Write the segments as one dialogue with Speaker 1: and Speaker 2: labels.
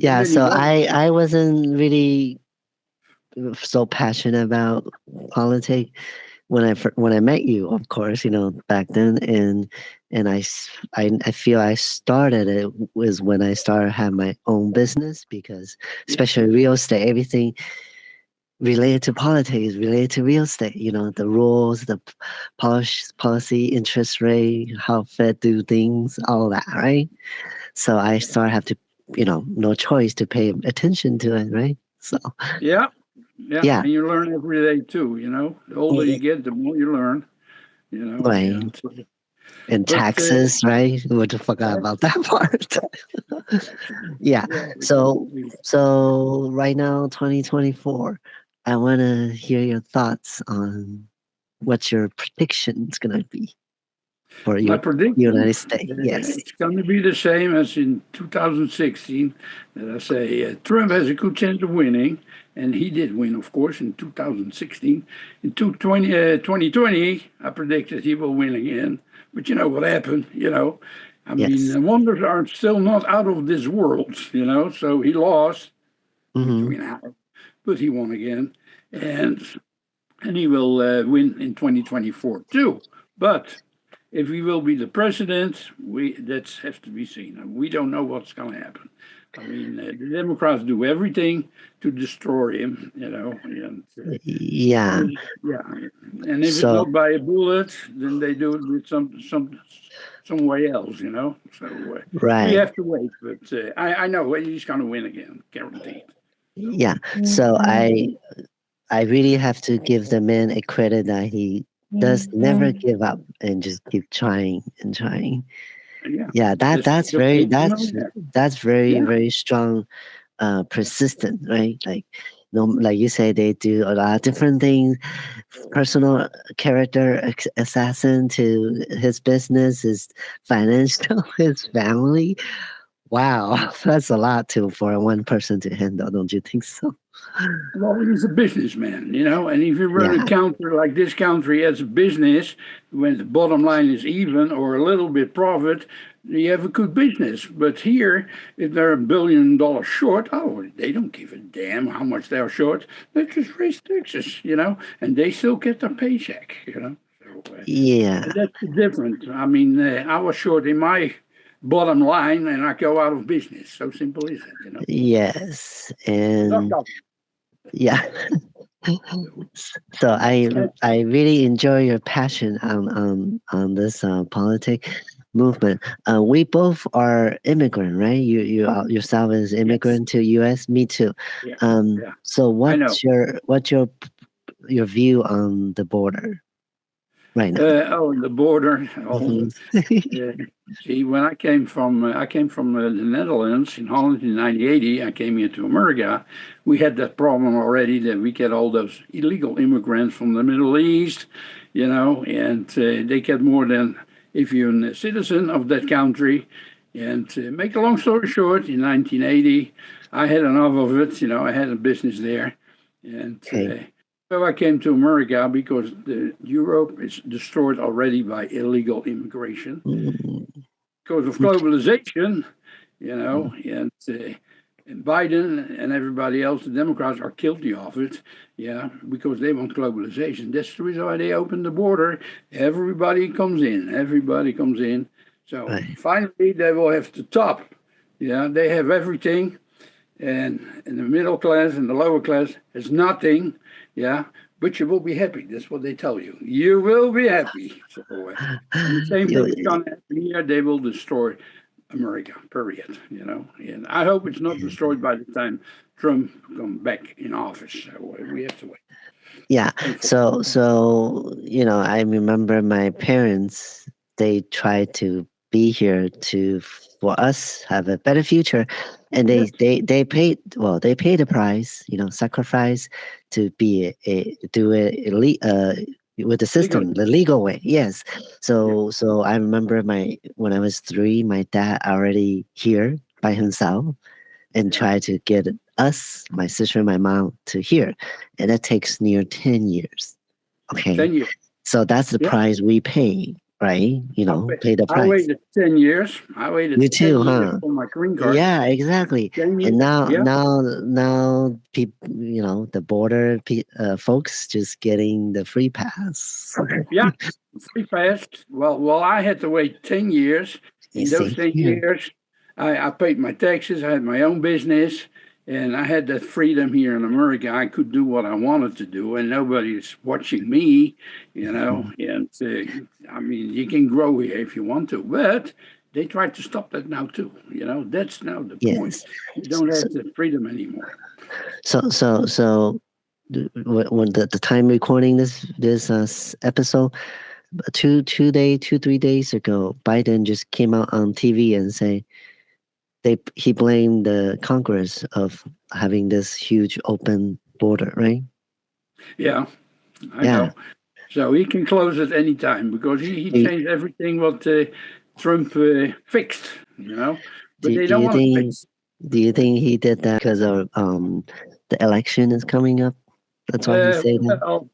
Speaker 1: And
Speaker 2: Yeah,
Speaker 1: then he
Speaker 2: so
Speaker 1: won.
Speaker 2: I wasn't really so passionate about politics when I met you, of course, back then, and I feel I started it was when I started have my own business because
Speaker 1: Yeah,
Speaker 2: especially real estate, everything related to politics, related to real estate, the rules, the policy, interest rate, how Fed do things, all that, right? So I started have to, no choice to pay attention to it, right? So
Speaker 1: yeah, yeah.
Speaker 2: yeah,
Speaker 1: And you learn every day too. You know, the older you
Speaker 2: mm,
Speaker 1: get, the more you learn. You know,
Speaker 2: right.
Speaker 1: and
Speaker 2: And
Speaker 1: but
Speaker 2: taxes, right? Would you forgot
Speaker 1: tax,
Speaker 2: about that part?
Speaker 1: taxes.
Speaker 2: Yeah.
Speaker 1: Yeah,
Speaker 2: So so right now, 2024, I want to hear your thoughts on what your prediction is gonna be for
Speaker 1: my
Speaker 2: your
Speaker 1: prediction,
Speaker 2: United States. Yes.
Speaker 1: it's going to be the same as in 2016. That I say Trump has a good chance of winning, and he did win, of course, in 2016. In 2020, I predicted he will win again. But you know what happened? I mean,
Speaker 2: Yes.
Speaker 1: the wonders are still not out of this world. So he lost
Speaker 2: Mm-hmm.
Speaker 1: between hours, but he won again, and he will win in 2024 too. But if he will be the president, that has to be seen. We don't know what's going to happen. I mean, the Democrats do everything to destroy him, and
Speaker 2: Yeah.
Speaker 1: yeah, and if it's
Speaker 2: So
Speaker 1: not by a bullet, then they do it with some way else, So we
Speaker 2: right.
Speaker 1: have to wait, but I know he's going to win again, guaranteed. So
Speaker 2: Yeah. So I really have to give the man a credit that he does never give up and just keep trying and trying.
Speaker 1: yeah,
Speaker 2: Yeah, that
Speaker 1: that's
Speaker 2: that's
Speaker 1: the
Speaker 2: very
Speaker 1: way to
Speaker 2: that's
Speaker 1: know that.
Speaker 2: that's very
Speaker 1: Yeah,
Speaker 2: very strong, persistent, right? Like no, like you say, they do a lot of different things. Personal character assassin to his business, his financial, his family. Wow, that's a lot too for one person to handle. Don't you think so?
Speaker 1: well, he's a businessman, and if you run a
Speaker 2: Yeah.
Speaker 1: country like this country as a business, when the bottom line is even or a little bit profit, you have a good business. But here, if they're $1 billion short, oh, they don't give a damn how much they're short. They just raise taxes, and they still get their paycheck, and
Speaker 2: Yeah.
Speaker 1: that's the difference. I mean, I was short in my bottom line, and I go out of business. So simple is it.
Speaker 2: Yes.
Speaker 1: Not
Speaker 2: And
Speaker 1: government.
Speaker 2: yeah. So I really enjoy your passion on this politic movement. We both are immigrant, right? You yourself is
Speaker 1: Yes.
Speaker 2: immigrant to U.S. Me too.
Speaker 1: Yeah. Yeah.
Speaker 2: So
Speaker 1: I know.
Speaker 2: what's your view on the border right now?
Speaker 1: The border. Oh,
Speaker 2: Hmm.
Speaker 1: uh, see, when I came from the Netherlands in Holland in 1980. I came here to America. We had that problem already that we get all those illegal immigrants from the Middle East, and they get more than if you're a citizen of that country. And to make a long story short, in 1980, I had enough of it. I had a business there, and
Speaker 2: Okay.
Speaker 1: so I came to America because Europe is destroyed already by illegal immigration
Speaker 2: Mm,
Speaker 1: because of
Speaker 2: okay.
Speaker 1: globalization, and Biden and everybody else, the Democrats are guilty of it, yeah, because they want globalization. That's the reason why they opened the border. Everybody comes in. So
Speaker 2: Right.
Speaker 1: finally, they will have the top. Yeah, they have everything, and in the middle class and the lower class has nothing, yeah, but you will be happy. That's what they tell you. You will be happy. So, and the same thing is
Speaker 2: You-
Speaker 1: going to happen here. They will destroy America, period, and I hope it's not destroyed by the time Trump come back in office. So we have to wait.
Speaker 2: Yeah.
Speaker 1: Unfortunately.
Speaker 2: So I remember my parents, they tried to be here to for us have a better future, and
Speaker 1: Yes.
Speaker 2: they paid, well, they paid the price, sacrifice to be do it with the
Speaker 1: Legally.
Speaker 2: system, the legal way. Yes.
Speaker 1: Yeah.
Speaker 2: So I remember my when I was 3, my dad already here by himself and
Speaker 1: Yeah.
Speaker 2: try to get us, my sister and my mom, to here. And that takes near 10 years. Okay.
Speaker 1: 10 years.
Speaker 2: So that's the
Speaker 1: Yeah.
Speaker 2: price we pay. right?
Speaker 1: I, wait-
Speaker 2: Pay the
Speaker 1: I
Speaker 2: price.
Speaker 1: waited 10 years. I
Speaker 2: You
Speaker 1: waited 10
Speaker 2: too,
Speaker 1: years
Speaker 2: huh?
Speaker 1: for my green card.
Speaker 2: Yeah, exactly.
Speaker 1: 10
Speaker 2: And
Speaker 1: years.
Speaker 2: now,
Speaker 1: Yeah.
Speaker 2: people, the border folks just getting the free pass.
Speaker 1: Yeah. Free pass. Well, I had to wait 10 years. In those
Speaker 2: Same
Speaker 1: 10
Speaker 2: here.
Speaker 1: years, I paid my taxes. I had my own business. And I had that freedom here in America. I could do what I wanted to do, and nobody's watching me,
Speaker 2: Mhm.
Speaker 1: And I mean, you can grow here if you want to, but they try to stop that now too. That's now the point.
Speaker 2: Yes.
Speaker 1: You don't
Speaker 2: So,
Speaker 1: have the freedom anymore.
Speaker 2: so when the time recording this episode, 3 days ago, Biden just came out on TV and say he blamed the Congress of having this huge open border, right?
Speaker 1: Yeah, I
Speaker 2: Yeah.
Speaker 1: know. So he can close at any time because he
Speaker 2: Do,
Speaker 1: changed everything what Trump fixed, but
Speaker 2: do,
Speaker 1: they
Speaker 2: do
Speaker 1: don't
Speaker 2: you
Speaker 1: want to
Speaker 2: think
Speaker 1: fix.
Speaker 2: do you think he did that because of the election is coming up? That's why he said that.
Speaker 1: Well,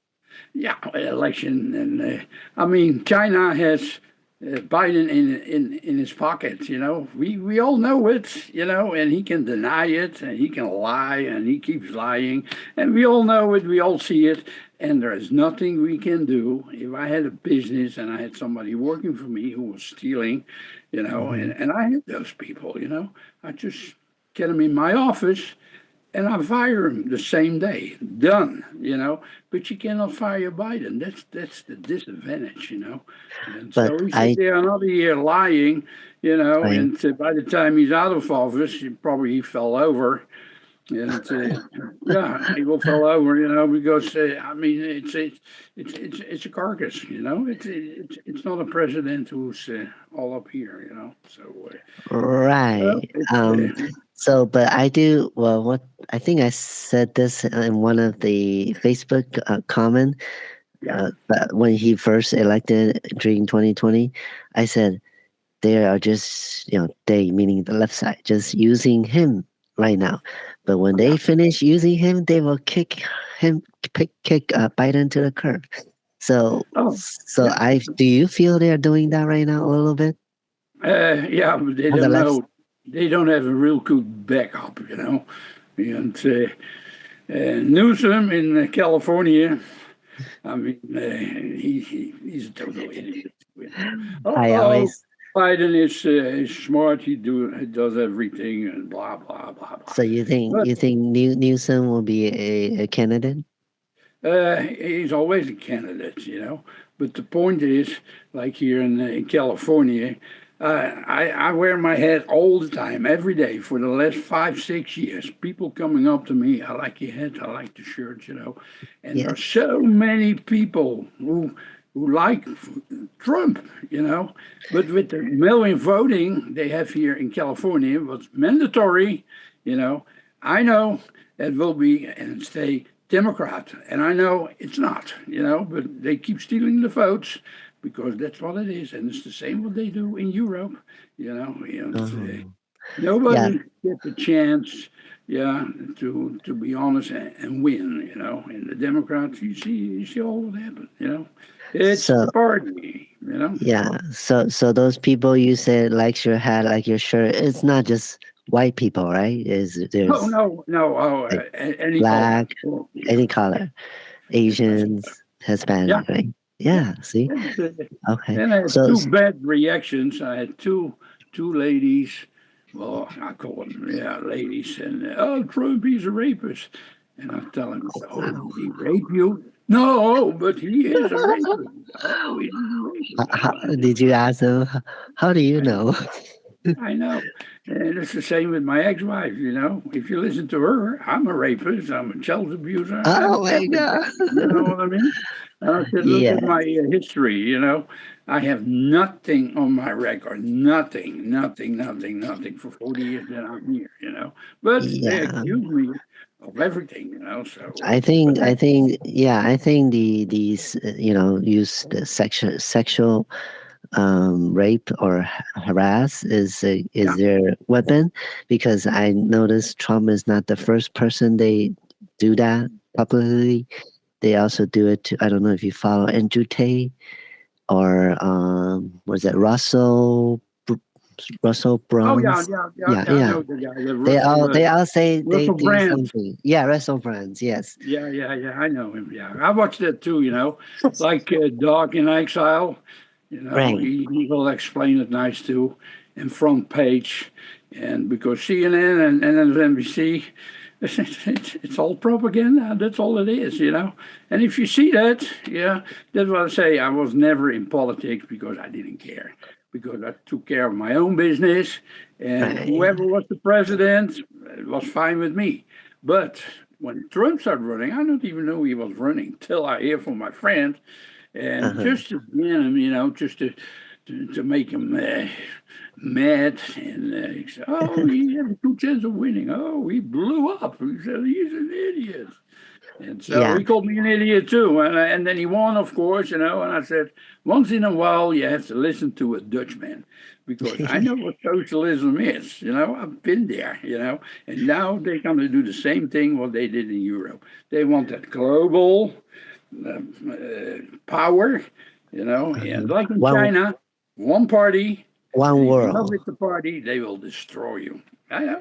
Speaker 1: yeah, election, and I mean, China has Biden in his pocket. We all know it. And he can deny it, and he can lie, and he keeps lying, and we all know it. We all see it, and there is nothing we can do. If I had a business and I had somebody working for me who was stealing,
Speaker 2: Hmm.
Speaker 1: and I had those people, I just get them in my office and I fire him the same day. Done. But you cannot fire Biden. That's the disadvantage. And
Speaker 2: But
Speaker 1: so he sat there another year lying,
Speaker 2: I
Speaker 1: and by the time he's out of office, he fell over. And yeah, he will fall over, because I mean it's a carcass, it's not a president who's all up here, So well,
Speaker 2: right. So, but I do well. What I think I said this in one of the Facebook comment
Speaker 1: yeah,
Speaker 2: that when he first elected during 2020, I said they are just they meaning the left side just using him right now, but when
Speaker 1: yeah.
Speaker 2: they finish using him, they will him kick Biden to the curb. So
Speaker 1: Oh,
Speaker 2: so
Speaker 1: yeah.
Speaker 2: I do you feel they are doing that right now a little bit
Speaker 1: Yeah, but they
Speaker 2: on the
Speaker 1: don't
Speaker 2: left?
Speaker 1: know. They don't have a real good backup, And Newsom in California, I mean, he's a total idiot.
Speaker 2: I
Speaker 1: Oh,
Speaker 2: always
Speaker 1: Biden is smart. He does everything and blah blah blah blah.
Speaker 2: So you
Speaker 1: But
Speaker 2: think Newsom will be a candidate?
Speaker 1: he's always a candidate. But the point is, like here in California, I wear my hat all the time, every day for the last 5, 6 years. People coming up to me, I like your hat, I like the shirt. And there are
Speaker 2: Yes.
Speaker 1: so many people who like Trump. But with the mail-in voting they have here in California, was mandatory. You know, I know it will be and stay Democrat, and I know it's not. But they keep stealing the votes because that's what it is, and it's the same what they do in Europe.
Speaker 2: Um, yeah.
Speaker 1: Nobody gets a chance, yeah, to be honest and win. And the Democrats, you see all what happened. It's the
Speaker 2: So
Speaker 1: party.
Speaker 2: yeah. So those people you said likes your hat, like your shirt. It's not just white people, right? Is
Speaker 1: Oh
Speaker 2: there's
Speaker 1: no, no, oh,
Speaker 2: like
Speaker 1: any color.
Speaker 2: black,
Speaker 1: Oh, yeah,
Speaker 2: any color,
Speaker 1: it doesn't.
Speaker 2: Asians,
Speaker 1: Yeah,
Speaker 2: Hispanic, right?
Speaker 1: yeah.
Speaker 2: Yeah. See.
Speaker 1: And,
Speaker 2: Okay.
Speaker 1: and I had
Speaker 2: So
Speaker 1: two bad reactions. I had two ladies. Well, I call them, yeah, ladies. And oh, Trump, he's a rapist. And I tell him, oh, did he rape you? No, but he is a rapist. Oh, he's a rapist.
Speaker 2: did you ask them? How do you
Speaker 1: I,
Speaker 2: know?
Speaker 1: I know. And it's the same with my ex-wife. If you listen to her, I'm a rapist, I'm a child abuser, I'm
Speaker 2: Oh my
Speaker 1: everything.
Speaker 2: god.
Speaker 1: You know what I mean? And I said, look
Speaker 2: Yeah.
Speaker 1: at my history. I have nothing on my record, nothing, nothing, nothing, nothing for 40 years that I'm here. But they
Speaker 2: Yeah.
Speaker 1: accuse me of everything. So,
Speaker 2: I think, yeah, I think these, use the sexual rape or harass
Speaker 1: yeah,
Speaker 2: is their weapon, because I noticed Trump is not the first person they do that publicly. They also do it to, I don't know if you follow Andrew Tate. or was it Russell
Speaker 1: Oh yeah,
Speaker 2: Brun's?
Speaker 1: yeah, yeah,
Speaker 2: Yeah,
Speaker 1: yeah. I
Speaker 2: yeah.
Speaker 1: know the guy,
Speaker 2: They all say they
Speaker 1: Russell
Speaker 2: do
Speaker 1: Brand.
Speaker 2: something. Yeah, Russell Brun's. Yes.
Speaker 1: Yeah, yeah, yeah. I know him. Yeah, I watched that too. Like Dog in Exile.
Speaker 2: Right.
Speaker 1: He will explain it nice too, and front page, and because CNN and NBC, it's all propaganda. That's all it is. And if you see that, yeah, that's what I say. I was never in politics because I didn't care, because I took care of my own business, and
Speaker 2: Right.
Speaker 1: whoever was the president, it was fine with me. But when Trump started running, I don't even know he was running till I hear from my friend, and
Speaker 2: Uh-huh.
Speaker 1: just to win him, just to make him mad. And he said, "Oh, he had a good chance of winning. Oh, he blew up." He said, "He's an idiot." And so
Speaker 2: Yeah.
Speaker 1: he called me an idiot too. And then he won, of course. And I said, once in a while, you have to listen to a Dutchman because I know what socialism is. I've been there. And now they're going to do the same thing what they did in Europe. They want that global power, and
Speaker 2: Uh-huh.
Speaker 1: like in
Speaker 2: One
Speaker 1: China, one party,
Speaker 2: one
Speaker 1: and if you're not
Speaker 2: world.
Speaker 1: with the party, they will destroy you. I know.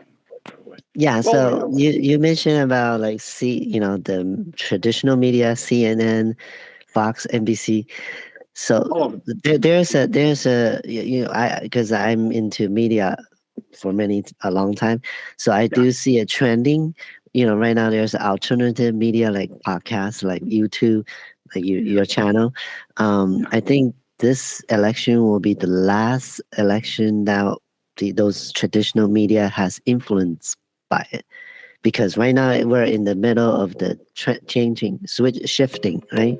Speaker 2: Yeah,
Speaker 1: Well,
Speaker 2: so you mentioned about like the traditional media, CNN, Fox, NBC. So
Speaker 1: all of it.
Speaker 2: there's a I because I'm into media for a long time, so I
Speaker 1: Yeah.
Speaker 2: do see a trending. Right now there's alternative media like podcasts, like YouTube, like
Speaker 1: Yeah.
Speaker 2: your channel.
Speaker 1: Yeah.
Speaker 2: I think this election will be the last election that those traditional media has influence by it, because right now we're in the middle of the changing, shifting, right?